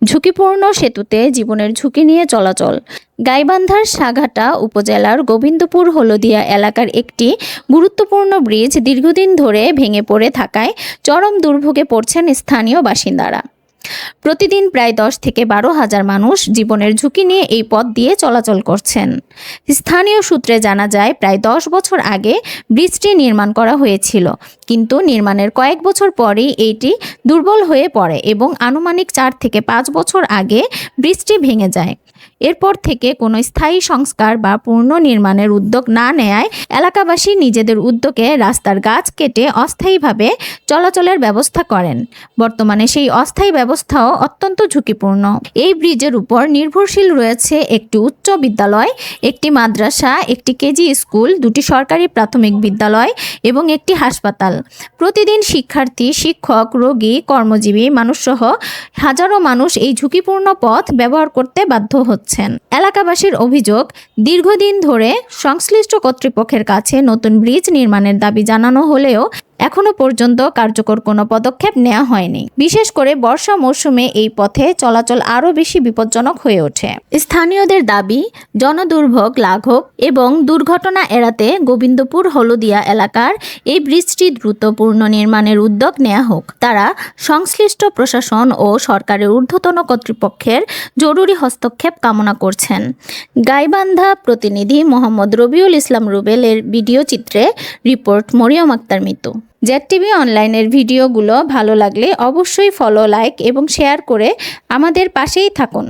ঝুঁকিপূর্ণ সেতুতে জীবনের ঝুঁকি নিয়ে চলাচল। গাইবান্ধার সাঘাটা উপজেলার গোবিন্দপুর হলদিয়া এলাকার একটি গুরুত্বপূর্ণ ব্রিজ দীর্ঘদিন ধরে ভেঙে পড়ে থাকায় চরম দুর্ভোগে পড়ছেন স্থানীয় বাসিন্দারা। প্রতিদিন প্রায় 10 থেকে 12 হাজার মানুষ জীবনের ঝুঁকি নিয়ে এই পথ দিয়ে চলাচল করছেন। স্থানীয় সূত্রে জানা যায়, প্রায় 10 বছর আগে ব্রিজটি নির্মাণ করা হয়েছিল, কিন্তু নির্মাণের কয়েক বছর পরেই এইটি দুর্বল হয়ে পড়ে এবং আনুমানিক 4 থেকে 5 বছর আগে ব্রিজটি ভেঙে যায়। এরপর থেকে কোনো স্থায়ী সংস্কার বা পুনর্নির্মাণের উদ্যোগ না নেয়ায় এলাকাবাসী নিজেদের উদ্যোগে রাস্তার গাছ কেটে অস্থায়ীভাবে চলাচলের ব্যবস্থা করেন। বর্তমানে সেই অস্থায়ী ব্যবস্থাও অত্যন্ত ঝুঁকিপূর্ণ। এই ব্রিজের উপর নির্ভরশীল রয়েছে একটি উচ্চ বিদ্যালয়, একটি মাদ্রাসা, একটি কেজি স্কুল, 2টি সরকারি প্রাথমিক বিদ্যালয় এবং একটি হাসপাতাল। প্রতিদিন শিক্ষার্থী, শিক্ষক, রোগী, কর্মজীবী মানুষসহ হাজারো মানুষ এই ঝুঁকিপূর্ণ পথ ব্যবহার করতে বাধ্য হচ্ছেন। এলাকাবাসীর অভিযোগ, দীর্ঘদিন ধরে সংশ্লিষ্ট কর্তৃপক্ষের কাছে নতুন ব্রিজ নির্মাণের দাবি জানানো হলেও এখনো পর্যন্ত কার্যকর কোনো পদক্ষেপ নেওয়া হয়নি। বিশেষ করে বর্ষা মৌসুমে এই পথে চলাচল আরও বেশি বিপজ্জনক হয়ে ওঠে। স্থানীয়দের দাবি, জনদুর্ভোগ লাঘব এবং দুর্ঘটনা এড়াতে গোবিন্দপুর হলদিয়া এলাকার এই ব্রিজটি দ্রুত পুনর্নির্মাণের উদ্যোগ নেওয়া হোক। তারা সংশ্লিষ্ট প্রশাসন ও সরকারের ঊর্ধ্বতন কর্তৃপক্ষের জরুরি হস্তক্ষেপ কামনা করছেন। গাইবান্ধা প্রতিনিধি মোহাম্মদ রবিউল ইসলাম রুবেলের ভিডিও চিত্রে রিপোর্ট মরিয়ম আক্তার মিতু। ZTV অনলাইনের ভিডিওগুলো ভালো লাগলে অবশ্যই ফলো, লাইক এবং শেয়ার করে আমাদের পাশেই থাকুন।